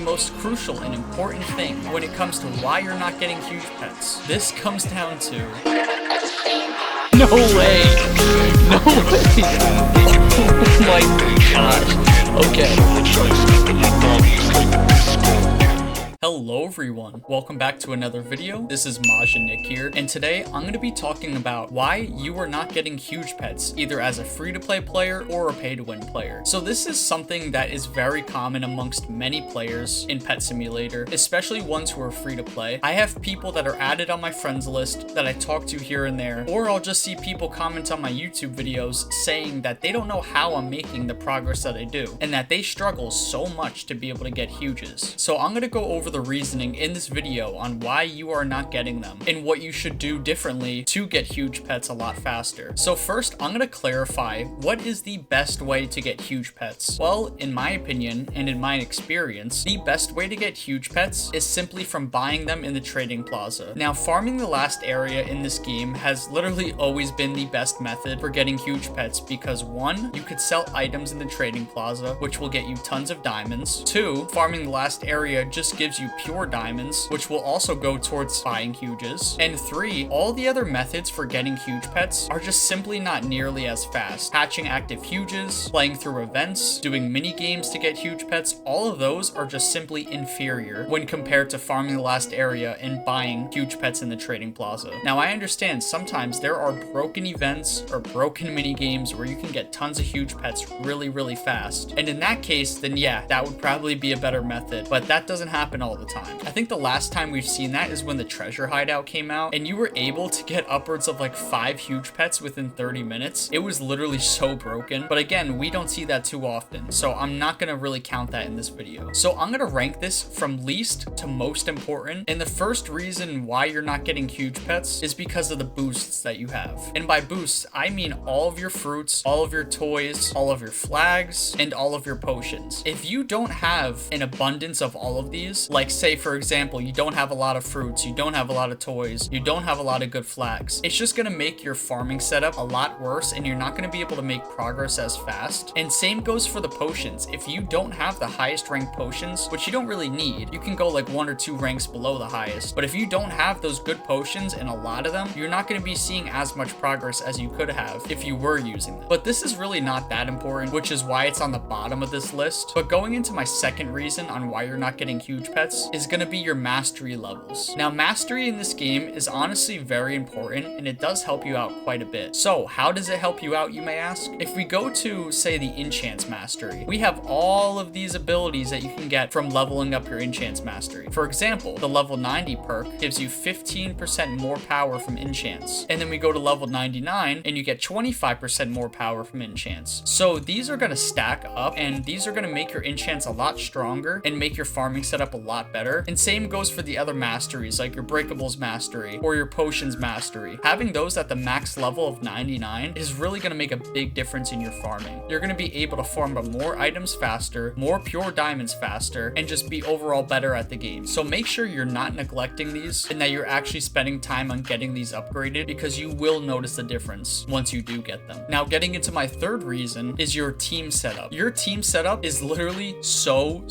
most crucial and important thing when it comes to why you're not getting huge pets. This comes down to... No way! No way! Oh my gosh. Okay. Hello everyone, welcome back to another video. This is Maj and Nick here, and today I'm going to be talking about why you are not getting huge pets, either as a free-to-play player or a pay-to-win player. So this is something that is very common amongst many players in Pet Simulator, especially ones who are free-to-play. I have people that are added on my friends list that I talk to here and there, or I'll just see people comment on my YouTube videos saying that they don't know how I'm making the progress that I do, and that they struggle so much to be able to get huges. So I'm going to go over the reasoning in this video on why you are not getting them and what you should do differently to get huge pets a lot faster. So first, I'm going to clarify what is the best way to get huge pets. Well, in my opinion and in my experience, the best way to get huge pets is simply from buying them in the trading plaza. Now, farming the last area in this game has literally always been the best method for getting huge pets because 1, you could sell items in the trading plaza, which will get you tons of diamonds. 2, farming the last area just gives you pure diamonds, which will also go towards buying huges. And 3, all the other methods for getting huge pets are just simply not nearly as fast. Hatching active huges, playing through events, doing mini games to get huge pets, all of those are just simply inferior when compared to farming the last area and buying huge pets in the trading plaza. Now, I understand sometimes there are broken events or broken mini games where you can get tons of huge pets really fast. And in that case, then yeah, that would probably be a better method, but that doesn't happen all the time. I think the last time we've seen that is when the treasure hideout came out and you were able to get upwards of like 5 huge pets within 30 minutes. It was literally so broken, but again, we don't see that too often, so I'm not gonna really count that in this video. So I'm gonna rank this from least to most important, and the first reason why you're not getting huge pets is because of the boosts that you have. And by boosts, I mean all of your fruits, all of your toys, all of your flags, and all of your potions. If you don't have an abundance of all of these, like say for example, you don't have a lot of fruits, you don't have a lot of toys, you don't have a lot of good flags, it's just gonna make your farming setup a lot worse and you're not gonna be able to make progress as fast. And same goes for the potions. If you don't have the highest ranked potions, which you don't really need, you can go like 1 or 2 ranks below the highest, but if you don't have those good potions and a lot of them, you're not gonna be seeing as much progress as you could have if you were using them. But this is really not that important, which is why it's on the bottom of this list. But going into my second reason on why you're not getting huge pets is gonna be your mastery levels. Now, mastery in this game is honestly very important and it does help you out quite a bit. So how does it help you out, you may ask? If we go to, say, the enchants mastery, we have all of these abilities that you can get from leveling up your enchants mastery. For example, the level 90 perk gives you 15% more power from enchants. And then we go to level 99 and you get 25% more power from enchants. So these are gonna stack up and these are gonna make your enchants a lot stronger and make your farming setup a lot better. And same goes for the other masteries like your breakables mastery or your potions mastery. Having those at the max level of 99 is really going to make a big difference in your farming. You're going to be able to farm more items faster, more pure diamonds faster, and just be overall better at the game. So make sure you're not neglecting these and that you're actually spending time on getting these upgraded because you will notice the difference once you do get them. Now, getting into my third reason is your team setup. Your team setup is literally so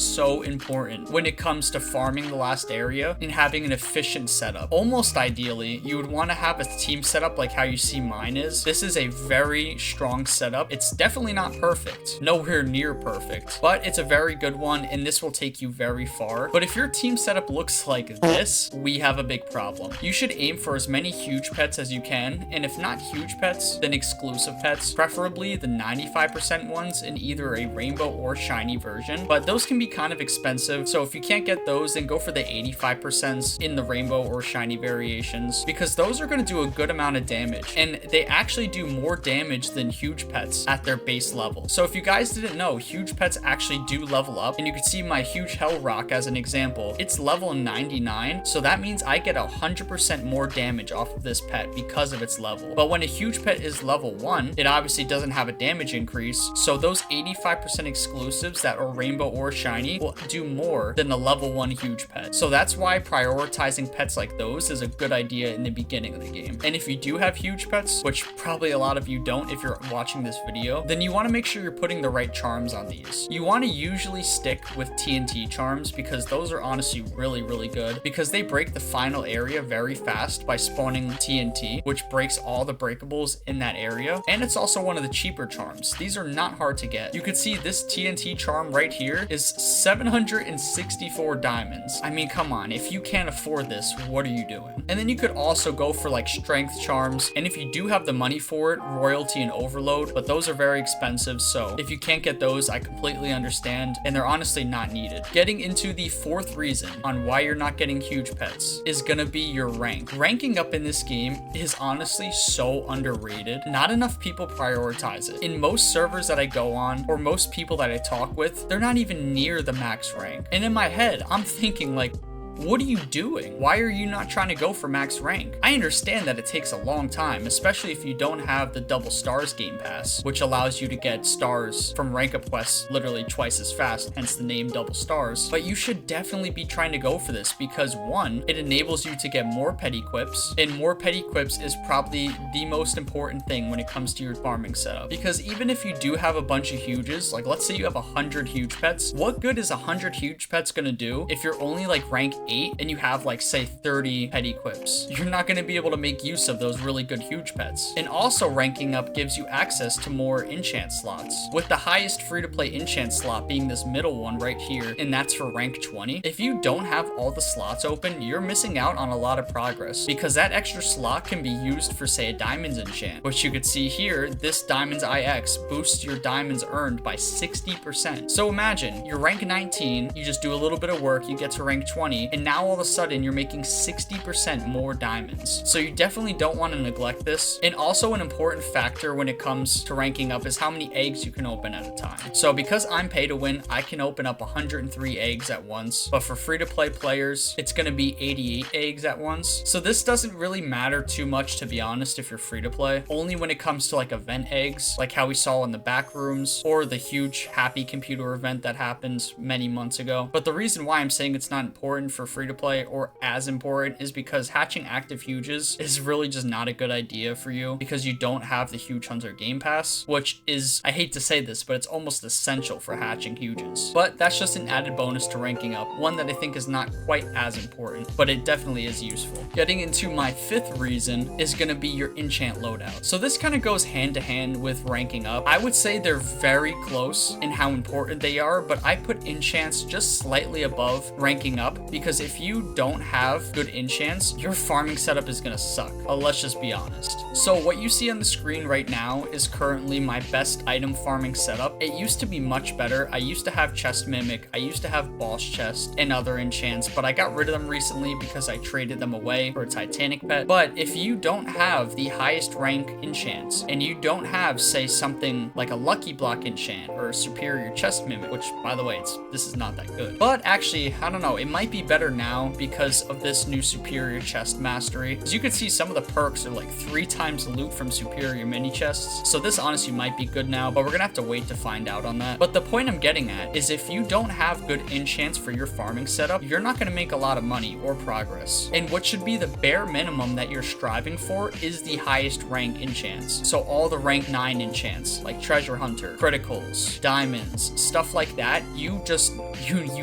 important when it comes to farming the last area and having an efficient setup. Almost ideally, you would want to have a team setup like how you see mine is. This is a very strong setup. It's definitely not perfect, nowhere near perfect, but it's a very good one and this will take you very far. But if your team setup looks like this, we have a big problem. You should aim for as many huge pets as you can, and if not huge pets, then exclusive pets, preferably the 95% ones in either a rainbow or shiny version, but those can be kind of expensive, so if you can't get those, then go for the 85% in the rainbow or shiny variations, because those are going to do a good amount of damage, and they actually do more damage than huge pets at their base level. So if you guys didn't know, huge pets actually do level up, and you can see my huge hell rock as an example. It's level 99, so that means I get 100% more damage off of this pet because of its level. But when a huge pet is level 1, it obviously doesn't have a damage increase, so those 85% exclusives that are rainbow or shiny will do more than the level level 1 huge pet. So that's why prioritizing pets like those is a good idea in the beginning of the game. And if you do have huge pets, which probably a lot of you don't if you're watching this video, then you want to make sure you're putting the right charms on these. You want to usually stick with TNT charms because those are honestly really good because they break the final area very fast by spawning TNT, which breaks all the breakables in that area. And it's also one of the cheaper charms. These are not hard to get. You could see this TNT charm right here is 764 diamonds. I mean, come on, if you can't afford this, what are you doing? And then you could also go for like strength charms, and if you do have the money for it, royalty and overload, but those are very expensive, so if you can't get those, I completely understand, and they're honestly not needed. Getting into the fourth reason on why you're not getting huge pets is gonna be your rank. Ranking up in this game is honestly so underrated. Not enough people prioritize it. In most servers that I go on, or most people that I talk with, they're not even near the max rank. And in my head, I'm thinking like, what are you doing? Why are you not trying to go for max rank? I understand that it takes a long time, especially if you don't have the double stars game pass, which allows you to get stars from rank up quests literally twice as fast, hence the name double stars. But you should definitely be trying to go for this because one, it enables you to get more pet equips, and more pet equips is probably the most important thing when it comes to your farming setup. Because even if you do have a bunch of huges, like let's say you have 100 huge pets, what good is 100 huge pets gonna do if you're only like rank 8 and you have like say 30 pet equips? You're not going to be able to make use of those really good huge pets. And also ranking up gives you access to more enchant slots, with the highest free-to-play enchant slot being this middle one right here, and that's for rank 20. If you don't have all the slots open, you're missing out on a lot of progress because that extra slot can be used for say a diamonds enchant, which you could see here, this diamonds IX boosts your diamonds earned by 60%. So imagine you're rank 19, you just do a little bit of work, you get to rank 20, and now all of a sudden you're making 60% more diamonds. So you definitely don't want to neglect this. And also an important factor when it comes to ranking up is how many eggs you can open at a time. So because I'm pay to win, I can open up 103 eggs at once, but for free to play players, it's going to be 88 eggs at once. So this doesn't really matter too much, to be honest, if you're free to play, only when it comes to like event eggs, like how we saw in the back rooms or the huge happy computer event that happened many months ago. But the reason why I'm saying it's not important for free to play or as important is because hatching active huges is really just not a good idea for you because you don't have the huge hunter game pass, which is, I hate to say this, but it's almost essential for hatching huges. But that's just an added bonus to ranking up, one that I think is not quite as important, but it definitely is useful. Getting into my fifth reason is going to be your enchant loadout. So this kind of goes hand to hand with ranking up. I would say they're very close in how important they are, but I put enchants just slightly above ranking up because if you don't have good enchants, your farming setup is gonna suck. Let's just be honest. So what you see on the screen right now is currently my best item farming setup. It used to be much better. I used to have chest mimic, I used to have boss chest and other enchants, but I got rid of them recently because I traded them away for a Titanic pet. But if you don't have the highest rank enchants and you don't have, say, something like a lucky block enchant or a superior chest mimic, which by the way, this is not that good. But actually, I don't know, it might be better now because of this new superior chest mastery. As you can see, some of the perks are like 3 times the loot from superior mini chests. So this honestly might be good now, but we're gonna have to wait to find out on that. But the point I'm getting at is if you don't have good enchants for your farming setup, you're not gonna make a lot of money or progress. And what should be the bare minimum that you're striving for is the highest rank enchants. So all the rank 9 enchants like treasure hunter, criticals, diamonds, stuff like that, you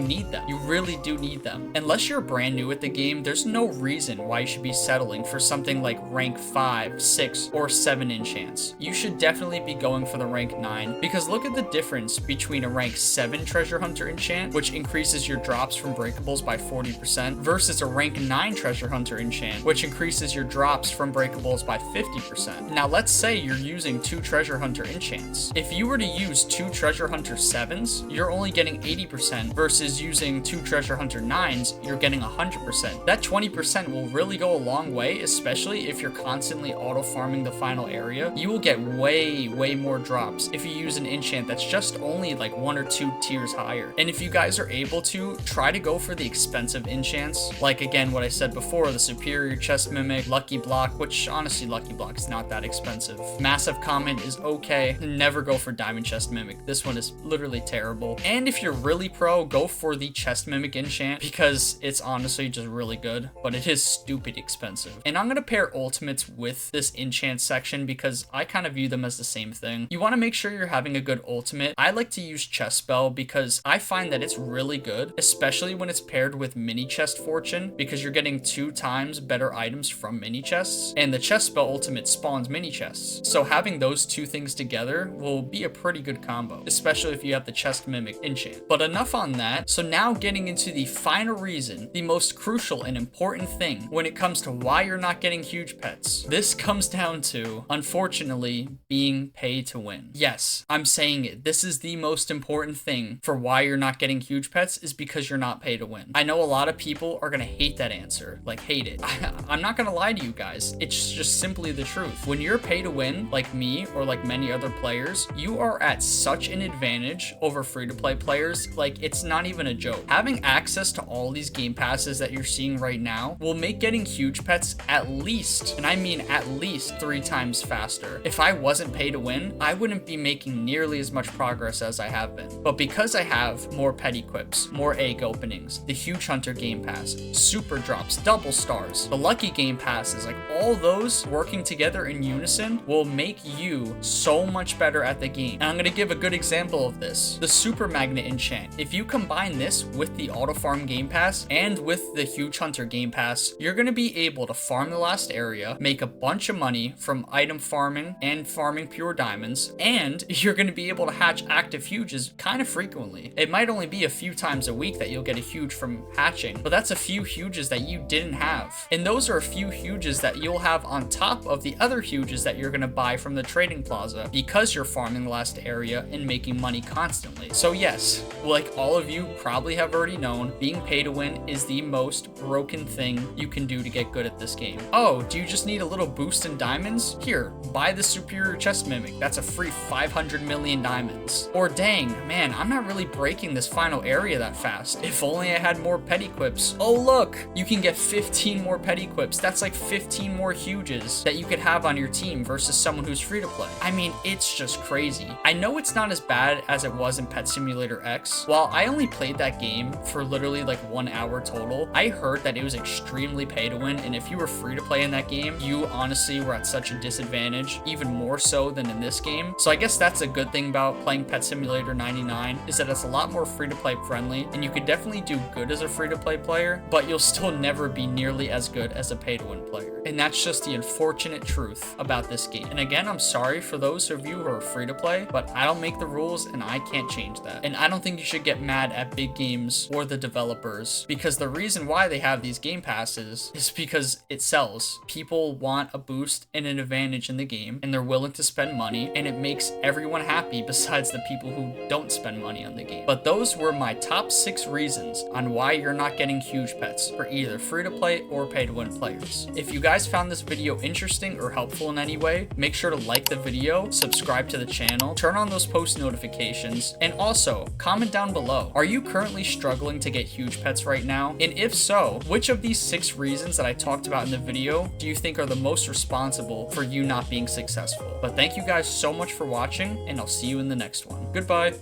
need them. You really do need them. Unless you're brand new at the game, there's no reason why you should be settling for something like rank 5, 6, or 7 enchants. You should definitely be going for the rank 9 because look at the difference between a rank 7 treasure hunter enchant, which increases your drops from breakables by 40%, versus a rank 9 treasure hunter enchant, which increases your drops from breakables by 50%. Now let's say you're using 2 treasure hunter enchants. If you were to use 2 treasure hunter 7s, you're only getting 80% versus using 2 treasure hunter 9s, you're getting 100%. That 20% will really go a long way, especially if you're constantly auto farming the final area. You will get way more drops if you use an enchant that's just only like 1 or 2 tiers higher. And if you guys are able to, try to go for the expensive enchants, like again what I said before, the superior chest mimic, lucky block, which honestly lucky block is not that expensive. Massive comment is okay. Never go for diamond chest mimic. This one is literally terrible. And if you're really pro, go for the chest mimic enchant because it's honestly just really good, but it is stupid expensive. And I'm gonna pair ultimates with this enchant section because I kind of view them as the same thing. You want to make sure you're having a good ultimate. I like to use chest spell because I find that it's really good, especially when it's paired with mini chest fortune, because you're getting 2 times better items from mini chests, and the chest spell ultimate spawns mini chests. So having those 2 things together will be a pretty good combo, especially if you have the chest mimic enchant. But enough on that. So now getting into the final reason, the most crucial and important thing when it comes to why you're not getting huge pets. This comes down to, unfortunately, being pay to win. Yes, I'm saying it. This is the most important thing for why you're not getting huge pets, is because you're not pay to win. I know a lot of people are gonna hate that answer, like hate it. I'm not gonna lie to you guys. It's just simply the truth. When you're pay to win, like me or like many other players, you are at such an advantage over free-to-play players, like it's not even a joke. Having access to all these game passes that you're seeing right now will make getting huge pets at least, and I mean at least 3 times faster. If I wasn't pay to win, I wouldn't be making nearly as much progress as I have been. But because I have more pet equips, more egg openings, the huge hunter game pass, super drops, double stars, the lucky game passes, like all those working together in unison will make you so much better at the game. And I'm gonna give a good example of this. The super magnet enchant. If you combine this with the auto farm game pass and with the huge hunter game pass, you're gonna be able to farm the last area, make a bunch of money from item farming and farming pure diamonds, and you're gonna be able to hatch active huges kind of frequently. It might only be a few times a week that you'll get a huge from hatching, but that's a few huges that you didn't have. And those are a few huges that you'll have on top of the other huges that you're gonna buy from the trading plaza because you're farming the last area and making money constantly. So yes, like all of you probably have already known, being pay to win is the most broken thing you can do to get good at this game. Oh, do you just need a little boost in diamonds? Here, buy the superior chest mimic. That's a free 500 million diamonds. Or dang, man, I'm not really breaking this final area that fast. If only I had more pet equips. Oh look, you can get 15 more pet equips. That's like 15 more huges that you could have on your team versus someone who's free to play. I mean, it's just crazy. I know it's not as bad as it was in Pet Simulator X. While I only played that game for literally like 1 hour total, I heard that it was extremely pay to win, and if you were free to play in that game, you honestly were at such a disadvantage, even more so than in this game. So I guess that's a good thing about playing Pet Simulator 99, is that it's a lot more free to play friendly, and you could definitely do good as a free to play player, but you'll still never be nearly as good as a pay to win player. And that's just the unfortunate truth about this game. And again, I'm sorry for those of you who are free to play, but I don't make the rules and I can't change that. And I don't think you should get mad at big games or the developers, because the reason why they have these game passes is because it sells. People want a boost and an advantage in the game, and they're willing to spend money, and it makes everyone happy besides the people who don't spend money on the game. But those were my top 6 reasons on why you're not getting huge pets for either free to play or pay to win players. If you guys found this video interesting or helpful in any way, make sure to like the video, subscribe to the channel, turn on those post notifications, and also comment down below. Are you currently struggling to get huge pets right now? And if so, which of these 6 reasons that I talked about in the video do you think are the most responsible for you not being successful? But thank you guys so much for watching, and I'll see you in the next one. Goodbye.